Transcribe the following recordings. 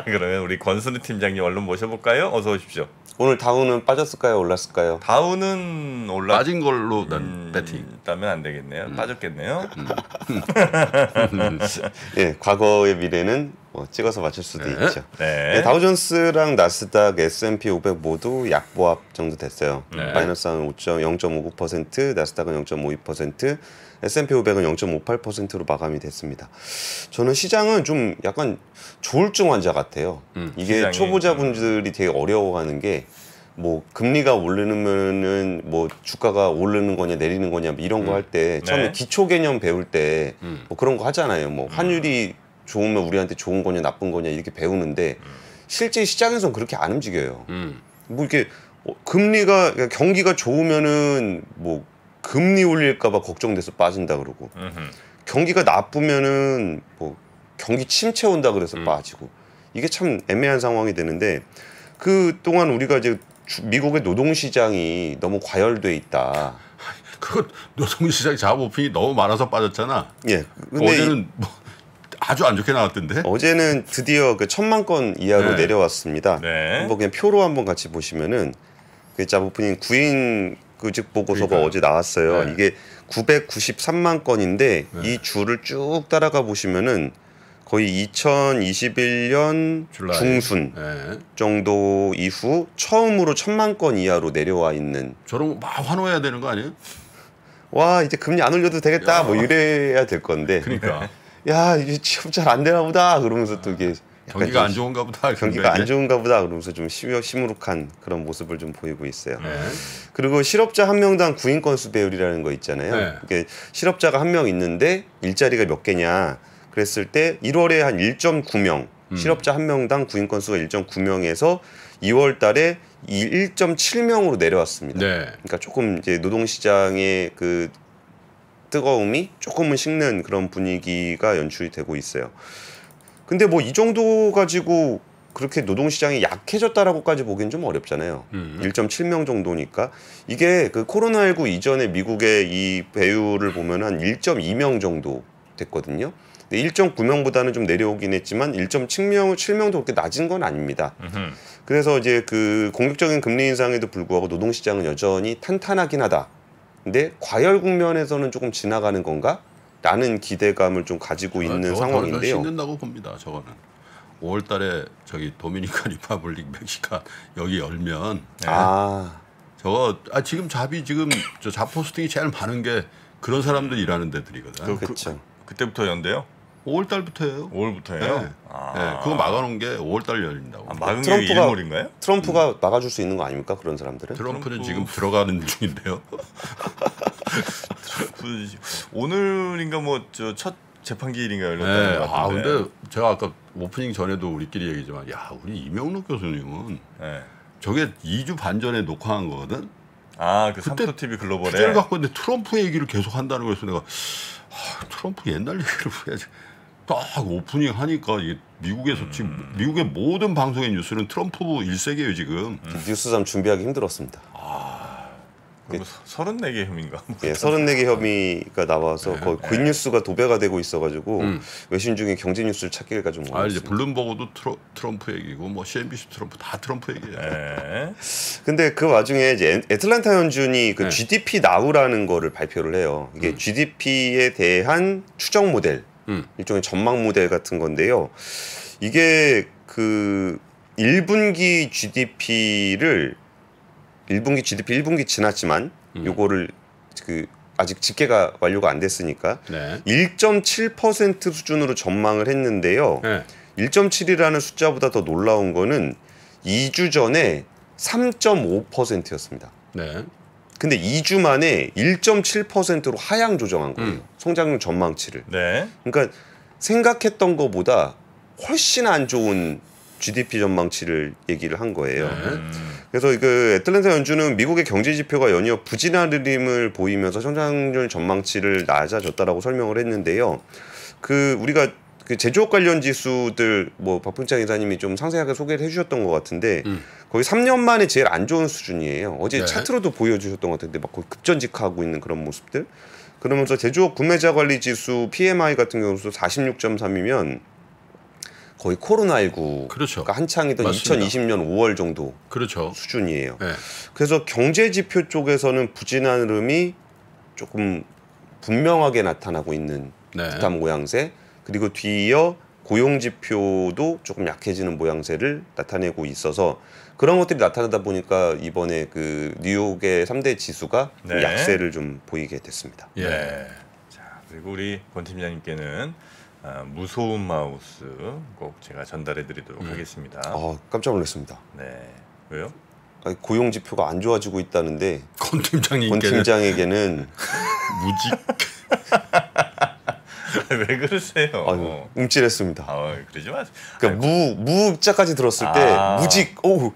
그러면 우리 권순우 팀장님 얼른 모셔볼까요? 어서 오십시오. 오늘 다우는 빠졌을까요? 올랐을까요? 다우는 빠진 걸로 난 배팅. 따면 안 되겠네요. 빠졌겠네요. 예, 과거의 미래는 뭐 찍어서 맞출 수도 있죠. 네. 네, 다우존스랑 나스닥, S&P 500 모두 약보합 정도 됐어요. 네. 마이너스는 0.59%, 나스닥은 0.52%, S&P 500은 0.58%로 마감이 됐습니다. 저는 시장은 좀 약간 조울증 환자 같아요. 이게 시장이, 초보자분들이 되게 어려워하는 게 뭐 금리가 오르면은 뭐 주가가 오르는 거냐 내리는 거냐 뭐 이런 거 할 때 처음에 네. 기초 개념 배울 때 뭐 그런 거 하잖아요. 뭐 환율이 좋으면 우리한테 좋은 거냐 나쁜 거냐 이렇게 배우는데 실제 시장에서는 그렇게 안 움직여요. 뭐 이렇게 금리가 그러니까 경기가 좋으면은 뭐 금리 올릴까봐 걱정돼서 빠진다 그러고 경기가 나쁘면은 뭐 경기 침체 온다 그래서 빠지고 이게 참 애매한 상황이 되는데 그 동안 우리가 이제 미국의 노동시장이 너무 과열돼 있다. 그거 노동시장 자본오픈이 너무 많아서 빠졌잖아. 예. 근데 어제는 뭐 아주 안 좋게 나왔던데. 어제는 드디어 그 1,000만 건 이하로 네. 내려왔습니다. 네. 한번 그냥 표로 한번 같이 보시면은 그 자본오픈인 구인 구직 보고서가 그러니까요. 어제 나왔어요. 네. 이게 993만 건인데 이 줄을 쭉 따라가 보시면은 거의 2021년 줄라이. 중순 네. 정도 이후 처음으로 1,000만 건 이하로 내려와 있는. 저런 거 막 환호해야 되는 거 아니에요? 와 이제 금리 안 올려도 되겠다 야. 뭐 이래야 될 건데. 그러니까 야 이제 취업 잘 안 되나 보다 그러면서 또 이게 약간 경기가 좀 안 좋은가 보다. 경기가 안 좋은가 보다 그러면서 좀 시무룩한 그런 모습을 좀 보이고 있어요. 네. 그리고 실업자 한 명당 구인 건수 배율이라는 거 있잖아요. 네. 이게 실업자가 한 명 있는데 일자리가 몇 개냐 그랬을 때 1월에 한 1.9명 실업자 한 명당 구인 건수가 1.9명에서 2월 달에 1.7명으로 내려왔습니다. 네. 그러니까 조금 이제 노동시장의 그 뜨거움이 조금은 식는 그런 분위기가 연출이 되고 있어요. 근데 뭐 이 정도 가지고 그렇게 노동시장이 약해졌다라고까지 보기엔 좀 어렵잖아요. 1.7명 정도니까 이게 그 코로나19 이전에 미국의 이 배율을 보면 한 1.2명 정도 됐거든요. 1.9명보다는 좀 내려오긴 했지만 1.7명도 그렇게 낮은 건 아닙니다. 그래서 이제 그 공격적인 금리 인상에도 불구하고 노동시장은 여전히 탄탄하긴 하다. 근데 과열 국면에서는 조금 지나가는 건가? 라는 기대감을 좀 가지고 있는 상황인데요. 신는다고 봅니다. 저거는 5월달에 저기 도미니카 리퍼블릭 멕시카 여기 열면 저거 지금 지금 저 잡포스팅이 제일 많은 게 그런 사람들 일하는 데들이거든. 그렇죠. 그때부터 연대요? 5월달부터예요. 5월부터예요? 네. 네. 그거 막아놓은 게 5월달 열린다고. 막은 게 일몰인가요? 트럼프가 막아줄 수 있는 거 아닙니까? 그런 사람들은? 트럼프는 지금 들어가는 중인데요. 오늘인가 뭐 저 첫 재판기일인가 열렸다는 네. 것 같은데. 근데 제가 아까 오프닝 전에도 우리끼리 얘기지만 우리 이명록 교수님은 네. 저게 2주 반 전에 녹화한 거거든. 그 삼토 TV 글로벌에 주제를 갖고 있는데 트럼프 얘기를 계속 한다는 거였어. 내가 트럼프 옛날 얘기를 해야지. 딱 오프닝 하니까 이게 미국에서 지금 미국의 모든 방송의 뉴스는 트럼프 일색이에요 지금. 뉴스삼 준비하기 힘들었습니다. 34개 혐의인가? 예, 34개 혐의가 나와서 거의 구인뉴스가 도배가 되고 있어가지고 외신 중에 경제 뉴스를 찾기가 좀 어렵습니다. 이제 블룸버그도 트럼프 얘기고 뭐 CNBC 트럼프 다 트럼프 얘기예요. 네. 근데 그 와중에 이제 애틀란타 연준이 그 GDP 나우라는 거를 발표를 해요. 이게 GDP에 대한 추정 모델, 일종의 전망 모델 같은 건데요. 이게 그 1분기 GDP를 1분기 지났지만 요거를 그 아직 집계가 완료가 안 됐으니까 1.7% 수준으로 전망을 했는데요. 1.7이라는 숫자보다 더 놀라운 거는 2주 전에 3.5%였습니다. 근데 2주 만에 1.7%로 하향 조정한 거예요. 성장률 전망치를. 네. 그러니까 생각했던 것보다 훨씬 안 좋은 GDP 전망치를 얘기를 한 거예요. 그래서 그 애틀랜타 연준은 미국의 경제 지표가 연이어 부진한 흐름을 보이면서 성장률 전망치를 낮아졌다라고 설명을 했는데요. 그 우리가 그 제조업 관련 지수들 뭐 박풍창 이사님이 좀 상세하게 소개를 해주셨던 것 같은데 거의 3년 만에 제일 안 좋은 수준이에요. 어제 차트로도 보여주셨던 것 같은데 막 거의 급전직하고 있는 그런 모습들. 그러면서 제조업 구매자 관리 지수 PMI 같은 경우도 46.3이면 거의 코로나19가 그렇죠. 한창이던 맞습니다. 2020년 5월 정도 그렇죠. 수준이에요. 네. 그래서 경제 지표 쪽에서는 부진한 흐름이 조금 분명하게 나타나고 있는 네. 듯한 모양새, 그리고 뒤이어 고용 지표도 조금 약해지는 모양새를 나타내고 있어서 그런 것들이 나타나다 보니까 이번에 그 뉴욕의 3대 지수가 좀 네. 약세를 좀 보이게 됐습니다. 예. 네. 자, 그리고 우리 권 팀장님께는 무소음 마우스 꼭 제가 전달해드리도록 하겠습니다. 깜짝 놀랐습니다. 네. 왜요? 아니, 고용 지표가 안 좋아지고 있다는데 권 권 팀장님께는 팀장에게는 무직. 왜 그러세요? 아유, 움찔했습니다. 그러지 마세요. 그러니까 무자까지 들었을 때 무직 오우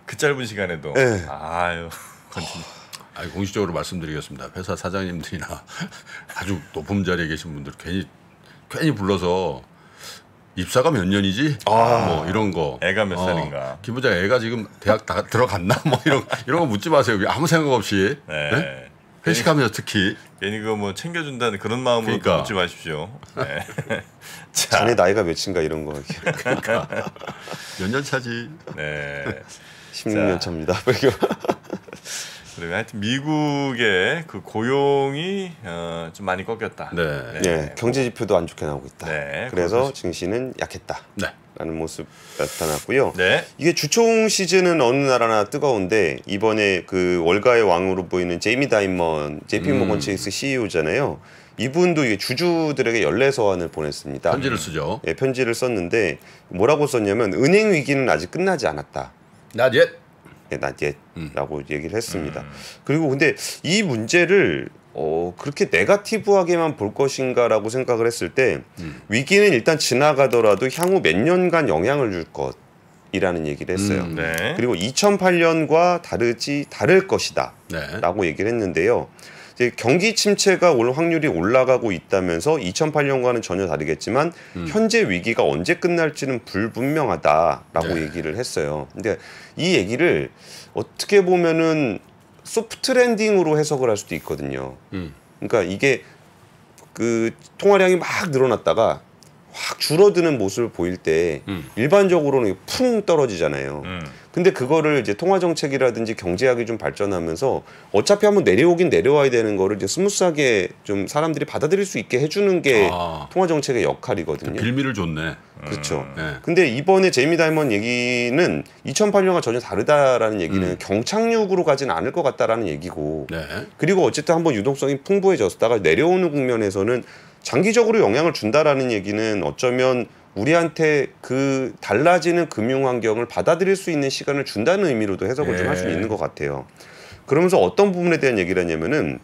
그 짧은 시간에도. 네. 아유. 권 팀장. 공식적으로 말씀드리겠습니다. 회사 사장님들이나 아주 높은 자리에 계신 분들 괜히 불러서 입사가 몇 년이지? 뭐 이런 거. 애가 몇 살인가? 김 부장 애가 지금 대학 다 들어갔나? 뭐 이런 거 묻지 마세요. 아무 생각 없이. 네. 네? 회식하면서 특히. 괜히 그거 뭐 챙겨준다는 그런 마음으로 그러니까. 묻지 마십시오. 네. 자네 나이가 몇인가 이런 거 몇 년 차지? 네. 16년 차입니다. 그리고 하여튼 미국의 그 고용이 좀 많이 꺾였다. 네. 예, 경제 지표도 안 좋게 나오고 있다. 네, 그래서 그렇습니다. 증시는 약했다. 네. 라는 모습 나타났고요. 네. 이게 주총 시즌은 어느 나라나 뜨거운데 이번에 그 월가의 왕으로 보이는 제이미 다이먼, JP 모건 체이스 CEO잖아요. 이분도 이게 주주들에게 연례 서한을 보냈습니다. 편지를 쓰죠. 예, 편지를 썼는데 뭐라고 썼냐면 은행 위기는 아직 끝나지 않았다. Not yet. 예, not yet라고 얘기를 했습니다. 그리고 근데 이 문제를 그렇게 네거티브하게만 볼 것인가라고 생각을 했을 때 위기는 일단 지나가더라도 향후 몇 년간 영향을 줄 것이라는 얘기를 했어요. 네. 그리고 2008년과 다를 것이다 네. 라고 얘기를 했는데요. 이제 경기 침체가 올 확률이 올라가고 있다면서 2008년과는 전혀 다르겠지만 현재 위기가 언제 끝날지는 불분명하다라고 네. 얘기를 했어요. 근데 이 얘기를 어떻게 보면은 소프트 랜딩으로 해석을 할 수도 있거든요. 그러니까 이게 그 통화량이 막 늘어났다가 확 줄어드는 모습을 보일 때 일반적으로는 쿵 떨어지잖아요. 근데 그거를 이제 통화 정책이라든지 경제학이 좀 발전하면서 어차피 한번 내려오긴 내려와야 되는 거를 이제 스무스하게 좀 사람들이 받아들일 수 있게 해주는 게 통화 정책의 역할이거든요. 빌미를 줬네. 그렇죠. 네. 근데 이번에 제이미 다이먼 얘기는 2008년과 전혀 다르다라는 얘기는 경착륙으로 가지는 않을 것 같다라는 얘기고 네. 그리고 어쨌든 한번 유동성이 풍부해졌다가 내려오는 국면에서는 장기적으로 영향을 준다라는 얘기는 어쩌면 우리한테 그 달라지는 금융 환경을 받아들일 수 있는 시간을 준다는 의미로도 해석을 좀 할 수 있는 것 같아요. 그러면서 어떤 부분에 대한 얘기를 하냐면은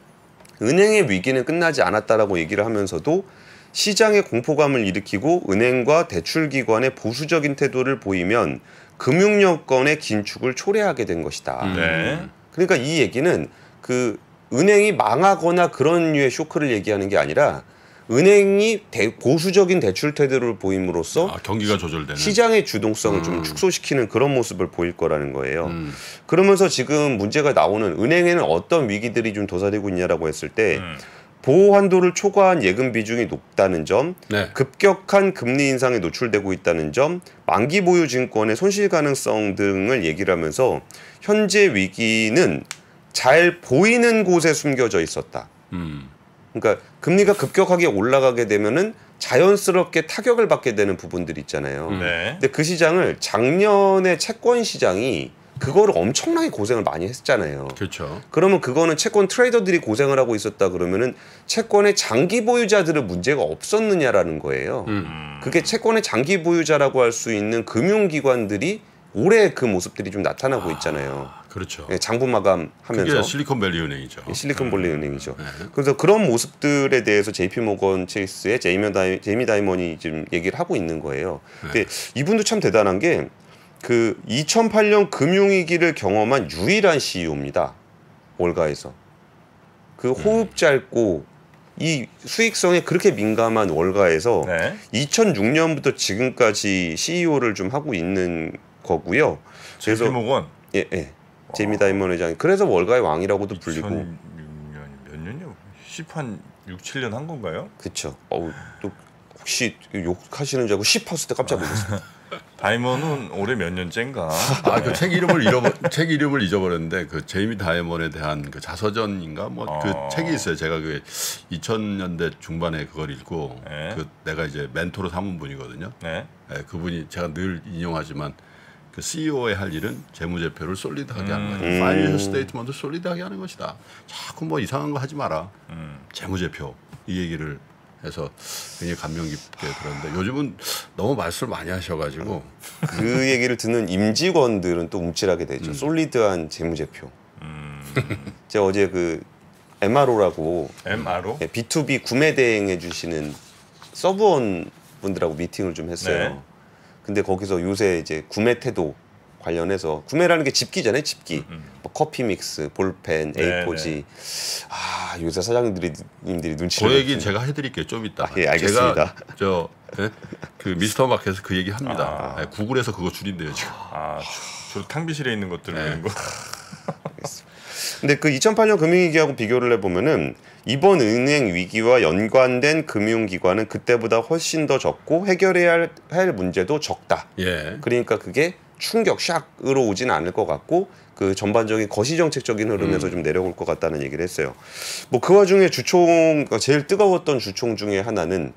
은행의 위기는 끝나지 않았다라고 얘기를 하면서도 시장의 공포감을 일으키고 은행과 대출기관의 보수적인 태도를 보이면 금융여건의 긴축을 초래하게 된 것이다. 네. 그러니까 이 얘기는 그 은행이 망하거나 그런 류의 쇼크를 얘기하는 게 아니라 은행이 보수적인 대출 태도를 보임으로써 경기가 조절되는 시장의 주동성을 좀 축소시키는 그런 모습을 보일 거라는 거예요. 그러면서 지금 문제가 나오는 은행에는 어떤 위기들이 좀 도사리고 있냐라고 했을 때 보호 한도를 초과한 예금 비중이 높다는 점, 네. 급격한 금리 인상에 노출되고 있다는 점, 만기 보유 증권의 손실 가능성 등을 얘기를 하면서 현재 위기는 잘 보이는 곳에 숨겨져 있었다. 그러니까 금리가 급격하게 올라가게 되면은 자연스럽게 타격을 받게 되는 부분들이 있잖아요. 네. 근데 그 시장을 작년에 채권 시장이 그거를 엄청나게 고생을 많이 했잖아요. 그렇죠. 그러면 그거는 채권 트레이더들이 고생을 하고 있었다 그러면은 채권의 장기 보유자들은 문제가 없었느냐라는 거예요. 그게 채권의 장기 보유자라고 할 수 있는 금융기관들이 올해 그 모습들이 좀 나타나고 있잖아요. 그렇죠. 예, 장부 마감하면서 그게 실리콘밸리 은행이죠. 실리콘밸리 은행이죠. 그래서 그런 모습들에 대해서 JP 모건 체이스의 제이미 다이먼이 지금 얘기를 하고 있는 거예요. 근데 이분도 참 대단한 게 그 2008년 금융위기를 경험한 유일한 CEO입니다. 월가에서. 그 호흡 짧고 이 수익성에 그렇게 민감한 월가에서 네. 2006년부터 지금까지 CEO를 좀 하고 있는 거고요. 그래서 JP모건 예. 제이미 다이먼 회장이 그래서 월가의 왕이라고도 불리고 2006년이 몇 년이요? 10한 6, 7년 한 건가요? 그렇죠. 또 혹시 욕하시는 줄 알고 10% 때 깜짝 놀랐습니다. 다이먼은 올해 몇 년째인가? 그 책 이름을 잊어버렸는데 그 제이미 다이먼에 대한 그 자서전인가 뭐 그 책이 있어요. 제가 그 2000년대 중반에 그걸 읽고 네. 그 내가 이제 멘토로 삼은 분이거든요. 네. 네, 그분이 제가 늘 인용하지만 그 CEO의 할 일은 재무제표를 솔리드하게 하는 거예요. 파이낸셜 스테이트먼트 솔리드하게 하는 것이다. 자꾸 뭐 이상한 거 하지 마라. 재무제표 이 얘기를 해서 굉장히 감명 깊게 들었는데 요즘은 너무 말씀을 많이 하셔가지고 그 얘기를 듣는 임직원들은 또 움찔하게 되죠. 솔리드한 재무제표. 제가 어제 그 MRO라고 MRO? B2B 구매 대행해 주시는 서브원 분들하고 미팅을 좀 했어요. 네. 근데 거기서 요새 이제 구매 태도 관련해서 구매라는 게 집기잖아요. 집기. 뭐 커피 믹스, 볼펜, 네, A4지. 아 요새 사장님들이 눈치를 그 얘기 제가 해드릴게요. 좀 이따. 예, 알겠습니다. 제가 그 미스터 마켓에서 그 얘기 합니다. 네, 구글에서 그거 줄인대요 지금. 주로 탕비실에 있는 것들 이런 거. 근데 그 2008년 금융위기하고 비교를 해보면은 이번 은행 위기와 연관된 금융기관은 그때보다 훨씬 더 적고 해결해야 할 문제도 적다. 예. 그러니까 그게 충격, 샥으로 오지는 않을 것 같고 그 전반적인 거시정책적인 흐름에서 좀 내려올 것 같다는 얘기를 했어요. 뭐 그 와중에 주총 제일 뜨거웠던 주총 중에 하나는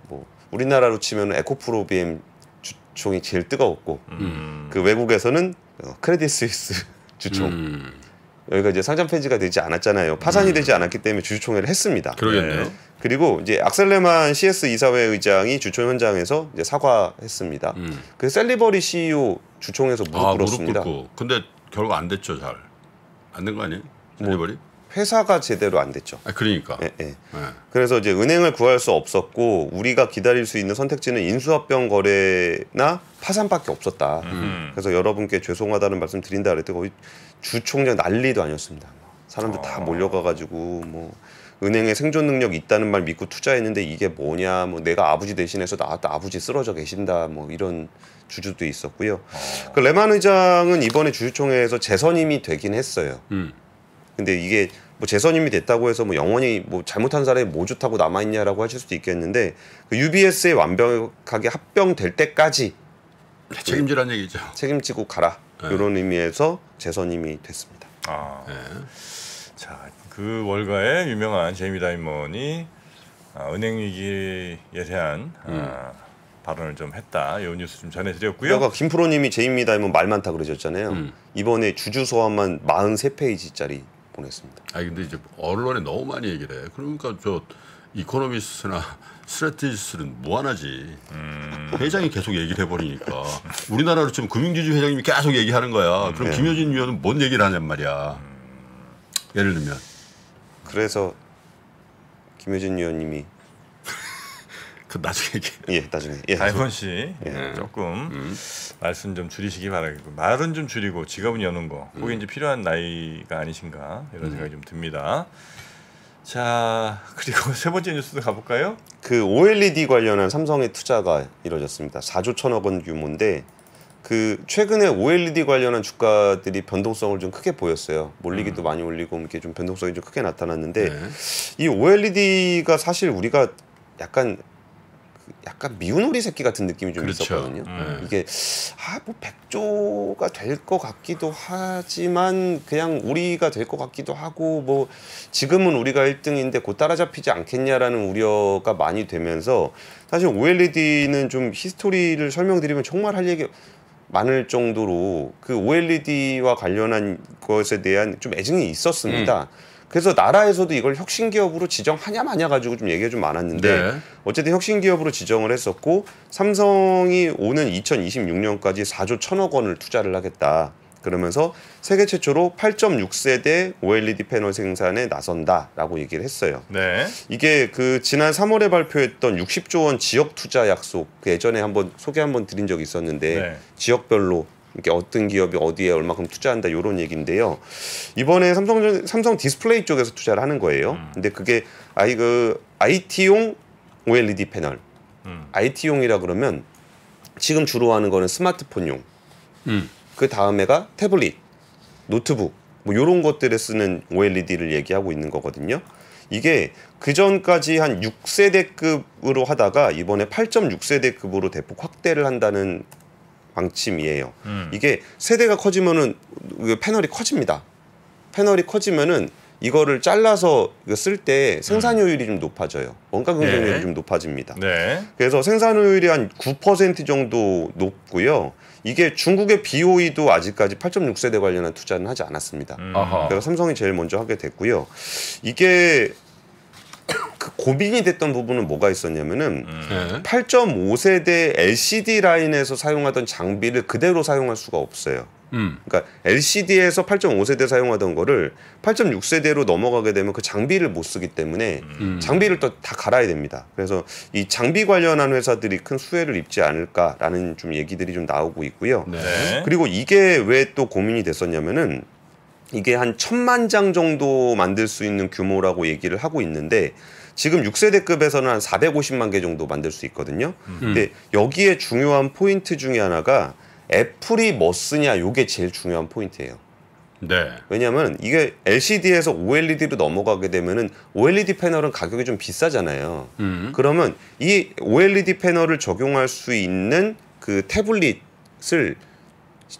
뭐 우리나라로 치면 에코프로비엠 주총이 제일 뜨거웠고 그 외국에서는 크레딧 스위스 주총. 여기가 이제 상장 폐지가 되지 않았잖아요. 파산이 되지 않았기 때문에 주주총회를 했습니다. 그러겠네요. 네. 그리고 이제 악셀레만 CS 이사회 의장이 주총 현장에서 이제 사과했습니다. 그 셀리버리 CEO 주총에서 무릎 꿇었습니다. 무릎 꿇고. 근데 결국 안 됐죠, 잘. 안 된 거 아니에요? 셀리버리? 회사가 제대로 안 됐죠. 그러니까. 예, 예. 그래서 이제 은행을 구할 수 없었고 우리가 기다릴 수 있는 선택지는 인수합병 거래나 파산밖에 없었다. 그래서 여러분께 죄송하다는 말씀 드린다 그랬더니 주총장 난리도 아니었습니다. 사람들 다 몰려가가지고 뭐 은행에 생존 능력 있다는 말 믿고 투자했는데 이게 뭐냐, 뭐 내가 아버지 대신해서 나왔다 아버지 쓰러져 계신다, 뭐 이런 주주도 있었고요. 그 레만 의장은 이번에 주주총회에서 재선임이 되긴 했어요. 근데 이게 뭐 재선임이 됐다고 해서 뭐 영원히 뭐 잘못한 사람이 뭐 좋다고 남아 있냐라고 하실 수도 있겠는데 그 UBS에 완벽하게 합병될 때까지 책임지란 얘기죠. 책임지고 가라. 이런 의미에서 재선임이 됐습니다. 자, 그 월가의 유명한 제이미 다이먼이 은행 위기에 대한 발언을 좀 했다. 이 뉴스 좀 전해드렸고요. 아까 김프로님이 제이미 다이먼 말 많다 그러셨잖아요. 이번에 주주 소환만 43페이지짜리 보냈습니다. 근데 이제 언론에 너무 많이 얘기를 해. 그러니까 저 이코노미스트나 스트래티지스트는 무한하지. 회장이 계속 얘기를 해버리니까 우리나라로 치면 금융지주 회장님이 계속 얘기하는 거야. 그럼 김효진 위원은 뭔 얘기를 하냔 말이야. 예를 들면. 그래서 김효진 위원님이 그 나중에 얘기. 예, 나중에. 다이먼 씨 조금 말씀 좀 줄이시기 바라겠고 말은 좀 줄이고 지갑은 여는 거 그게 이제 필요한 나이가 아니신가 이런 생각이 좀 듭니다. 자, 그리고 세 번째 뉴스도 가볼까요? 그 OLED 관련한 삼성의 투자가 이루어졌습니다. 4조 1천억 원 규모인데 그 최근에 OLED 관련한 주가들이 변동성을 좀 크게 보였어요. 몰리기도 많이 올리고 이렇게 좀 변동성이 좀 크게 나타났는데 이 OLED가 사실 우리가 약간 미운 오리 새끼 같은 느낌이 좀 있었거든요. 이게 뭐 100조가 될 것 같기도 하지만 그냥 우리가 될 것 같기도 하고 뭐 지금은 우리가 1등인데 곧 따라잡히지 않겠냐라는 우려가 많이 되면서 사실 OLED는 좀 히스토리를 설명드리면 정말 할 얘기 많을 정도로 그 OLED와 관련한 것에 대한 좀 애증이 있었습니다. 그래서 나라에서도 이걸 혁신기업으로 지정하냐 마냐 가지고 좀 얘기가 좀 많았는데 어쨌든 혁신기업으로 지정을 했었고 삼성이 오는 2026년까지 4조 1천억 원을 투자를 하겠다. 그러면서 세계 최초로 8.6세대 OLED 패널 생산에 나선다라고 얘기를 했어요. 이게 그 지난 3월에 발표했던 60조 원 지역 투자 약속 그 예전에 한번 소개 한번 드린 적이 있었는데 지역별로 이렇게 어떤 기업이 어디에 얼마큼 투자한다 이런 얘기인데요. 이번에 삼성 디스플레이 쪽에서 투자를 하는 거예요. 근데 그게 IT용 OLED 패널. IT용이라 그러면 지금 주로 하는 거는 스마트폰용. 그 다음에가 태블릿, 노트북 뭐 이런 것들에 쓰는 OLED를 얘기하고 있는 거거든요. 이게 그 전까지 한 6세대급으로 하다가 이번에 8.6세대급으로 대폭 확대를 한다는 방침이에요. 이게 세대가 커지면은 패널이 커집니다. 패널이 커지면은 이거를 잘라서 쓸 때 생산 효율이 좀 높아져요. 원가 경쟁률이 네. 좀 높아집니다. 네. 그래서 생산 효율이 한 9% 정도 높고요. 이게 중국의 BOE도 아직까지 8.6세대 관련한 투자는 하지 않았습니다. 그래서 삼성이 제일 먼저 하게 됐고요. 이게 그 고민이 됐던 부분은 뭐가 있었냐면은 8.5세대 LCD 라인에서 사용하던 장비를 그대로 사용할 수가 없어요. 그러니까 LCD에서 8.5세대 사용하던 거를 8.6세대로 넘어가게 되면 그 장비를 못 쓰기 때문에 장비를 또 다 갈아야 됩니다. 그래서 이 장비 관련한 회사들이 큰 수혜를 입지 않을까라는 좀 얘기들이 좀 나오고 있고요. 네. 그리고 이게 왜 또 고민이 됐었냐면은 이게 한 1000만 장 정도 만들 수 있는 규모라고 얘기를 하고 있는데 지금 6세대급에서는 한 450만 개 정도 만들 수 있거든요. 근데 여기에 중요한 포인트 중에 하나가 애플이 뭐 쓰냐, 요게 제일 중요한 포인트예요. 네. 왜냐하면 이게 LCD에서 OLED로 넘어가게 되면은 OLED 패널은 가격이 좀 비싸잖아요. 그러면 이 OLED 패널을 적용할 수 있는 그 태블릿을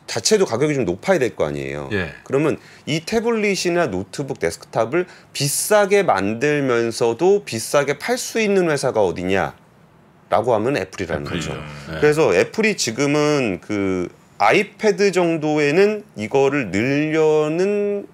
자체도 가격이 좀 높아야 될 거 아니에요. 예. 그러면 이 태블릿이나 노트북, 데스크탑을 비싸게 만들면서도 비싸게 팔 수 있는 회사가 어디냐? 라고 하면 애플이라는 거죠. 네. 그래서 애플이 지금은 그 아이패드 정도에는 이거를 늘려는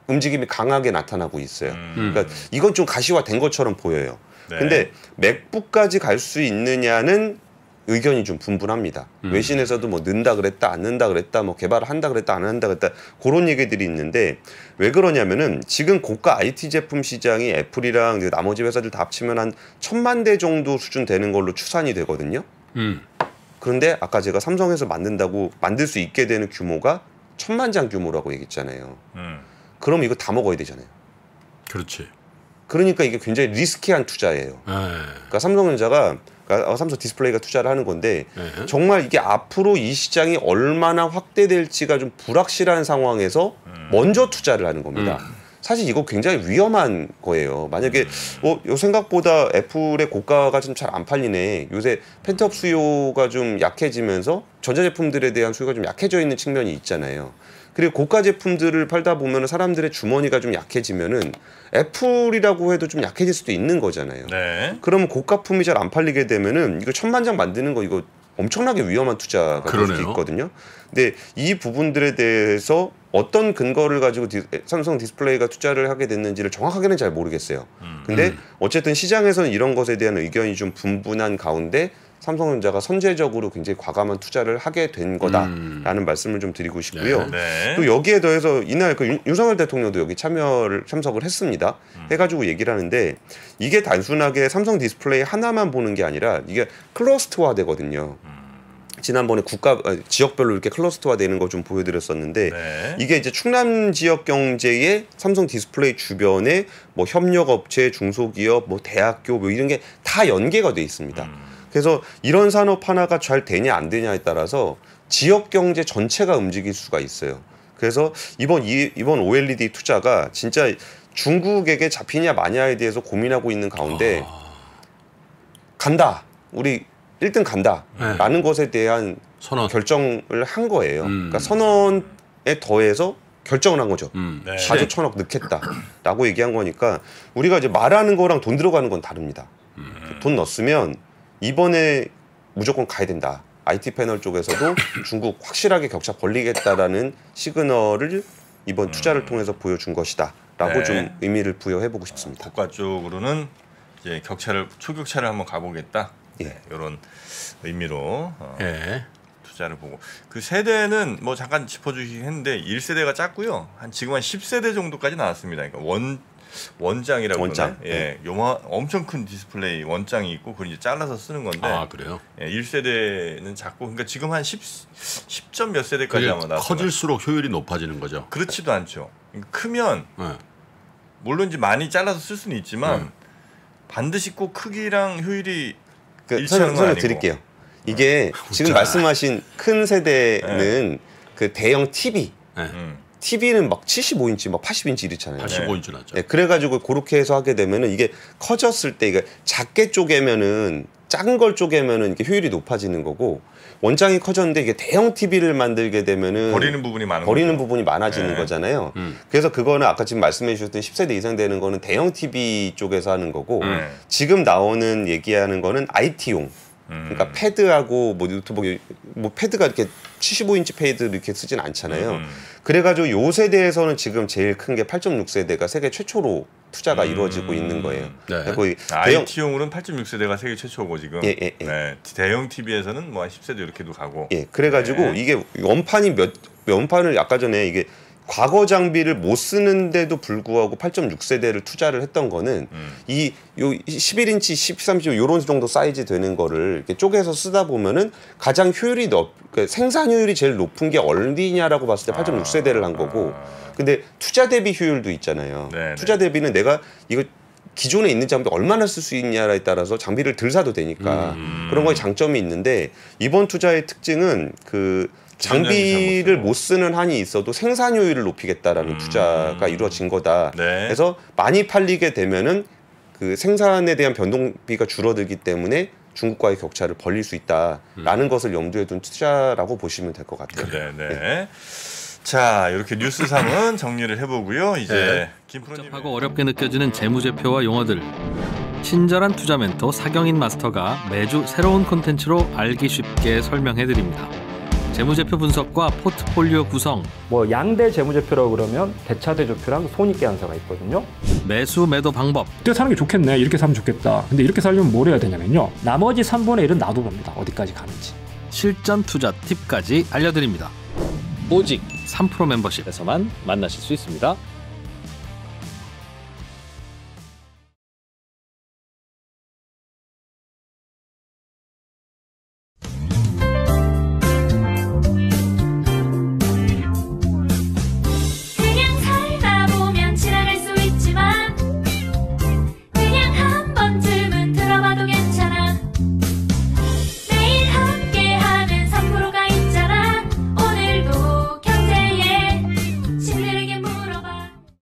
움직임이 강하게 나타나고 있어요. 그러니까 이건 좀 가시화된 것처럼 보여요. 네. 근데 맥북까지 갈 수 있느냐는 의견이 좀 분분합니다. 외신에서도 뭐 는다 그랬다, 안 는다 그랬다, 뭐 개발을 한다 그랬다, 안 한다 그랬다, 그런 얘기들이 있는데 왜 그러냐면은 지금 고가 IT 제품 시장이 애플이랑 나머지 회사들 다 합치면 한 1000만 대 정도 수준 되는 걸로 추산이 되거든요. 그런데 아까 제가 삼성에서 만들 수 있게 되는 규모가 1000만 장 규모라고 얘기했잖아요. 그럼 이거 다 먹어야 되잖아요. 그렇지. 그러니까 이게 굉장히 리스키한 투자예요. 그러니까 삼성전자가 삼성 디스플레이가 투자를 하는 건데 정말 이게 앞으로 이 시장이 얼마나 확대될지가 좀 불확실한 상황에서 먼저 투자를 하는 겁니다. 사실 이거 굉장히 위험한 거예요. 만약에 요 생각보다 애플의 고가가 좀 잘 안 팔리네. 요새 펜트업 수요가 좀 약해지면서 전자제품들에 대한 수요가 좀 약해져 있는 측면이 있잖아요. 그리고 고가 제품들을 팔다 보면 사람들의 주머니가 좀 약해지면은 애플이라고 해도 좀 약해질 수도 있는 거잖아요. 네. 그러면 고가품이 잘 안 팔리게 되면은 이거 1000만 장 만드는 거 이거 엄청나게 위험한 투자가 될 수도 있거든요. 근데 이 부분들에 대해서 어떤 근거를 가지고 삼성 디스플레이가 투자를 하게 됐는지를 정확하게는 잘 모르겠어요. 근데 어쨌든 시장에서는 이런 것에 대한 의견이 좀 분분한 가운데 삼성전자가 선제적으로 굉장히 과감한 투자를 하게 된 거다라는 말씀을 좀 드리고 싶고요. 네. 또 여기에 더해서 이날 그 윤석열 대통령도 여기 참석을 했습니다. 해가지고 얘기를 하는데 이게 단순하게 삼성 디스플레이 하나만 보는 게 아니라 이게 클러스터화 되거든요. 지난번에 지역별로 이렇게 클러스터화 되는 거 좀 보여드렸었는데 네. 이게 이제 충남 지역 경제에 삼성 디스플레이 주변에 뭐 협력업체, 중소기업, 뭐 대학교 뭐 이런 게 다 연계가 돼 있습니다. 그래서 이런 산업 하나가 잘 되냐 안 되냐에 따라서 지역 경제 전체가 움직일 수가 있어요. 그래서 이번 OLED 투자가 진짜 중국에게 잡히냐 마냐에 대해서 고민하고 있는 가운데 간다. 우리 1등 간다라는 것에 대한 선언. 결정을 한 거예요. 그러니까 선언에 더해서 결정을 한 거죠. 네. 4조 1000억 넣겠다라고 얘기한 거니까 우리가 이제 말하는 거랑 돈 들어가는 건 다릅니다. 돈 넣었으면 이번에 무조건 가야 된다. IT 패널 쪽에서도 중국 확실하게 격차 벌리겠다라는 시그널을 이번 투자를 통해서 보여준 것이다라고 네. 좀 의미를 부여해보고 싶습니다. 고가 쪽으로는 이제 초격차를 한번 가보겠다. 예. 이런 의미로 예. 투자를 보고 그 세대는 뭐 잠깐 짚어주긴 했는데 1세대가 작고요. 지금 한 10세대 정도까지 나왔습니다. 그러니까 원장이라고 원장. 그러나요? 예, 엄청 큰 디스플레이 원장이 있고 그걸 이제 잘라서 쓰는 건데. 아 그래요? 예, 1세대는 작고 그러니까 지금 한 10점 몇 세대까지 아마 나왔어요. 커질수록 효율이 높아지는 거죠. 그렇지도 않죠. 그러니까 크면 물론 이제 많이 잘라서 쓸 수는 있지만 반드시 꼭 크기랑 효율이 일치하는 건 설명 아니고. 드릴게요. 이게 지금 말씀하신 큰 세대는 그 대형 TV TV는 막 75인치, 막 80인치 이렇잖아요. 85인치 났죠. 네, 그래가지고 그렇게 해서 하게 되면은 이게 커졌을 때 이게 작게 쪼개면은 작은 걸 쪼개면은 이게 효율이 높아지는 거고 원장이 커졌는데 이게 대형 TV를 만들게 되면은 버리는 부분이 많아지는 네. 거잖아요. 그래서 그거는 아까 지금 말씀해 주셨던 10세대 이상 되는 거는 대형 TV 쪽에서 하는 거고 지금 나오는 얘기하는 거는 IT용. 그러니까 패드하고 뭐 노트북 뭐 패드가 이렇게 75인치 패드 이렇게 쓰진 않잖아요. 그래가지고 요 세대에서는 지금 제일 큰 게 8.6세대가 세계 최초로 투자가 이루어지고 있는 거예요. 네. 거의 IT용으로는 8.6세대가 세계 최초고 지금. 예. 네. 대형 TV에서는 뭐 한 10세대 이렇게도 가고. 예, 그래가지고 이게 원판을 아까 전에 이게 과거 장비를 못 쓰는데도 불구하고 8.6세대를 투자를 했던 거는 요 11인치, 13인치 요런 정도 사이즈 되는 거를 이렇게 쪼개서 쓰다 보면은 가장 효율이 그러니까 생산 효율이 제일 높은 게 어디냐라고 봤을 때 8.6세대를 한 거고 근데 투자 대비 효율도 있잖아요. 네네. 투자 대비는 내가 이거 기존에 있는 장비 얼마나 쓸 수 있냐에 따라서 장비를 덜 사도 되니까 그런 거에 장점이 있는데 이번 투자의 특징은 그 장비를 못 쓰는 한이 있어도 생산 효율을 높이겠다라는 투자가 이루어진 거다. 네. 그래서 많이 팔리게 되면은 그 생산에 대한 변동비가 줄어들기 때문에 중국과의 격차를 벌릴 수 있다라는 것을 염두에 둔 투자라고 보시면 될 것 같아요. 네. 자, 이렇게 뉴스3은 정리를 해보고요. 이제 김프로님 복잡하고 어렵게 느껴지는 재무제표와 용어들. 친절한 투자 멘토 사경인 마스터가 매주 새로운 콘텐츠로 알기 쉽게 설명해드립니다. 재무제표 분석과 포트폴리오 구성, 뭐 양대 재무제표라고 그러면 대차대조표랑 손익계산서가 있거든요. 매수 매도 방법, 이때 사는 게 좋겠네, 이렇게 사면 좋겠다. 근데 이렇게 살려면 뭘 해야 되냐면요, 나머지 3분의 1은 놔둬봅니다. 어디까지 가는지. 실전 투자 팁까지 알려드립니다. 오직 3프로 멤버십에서만 만나실 수 있습니다.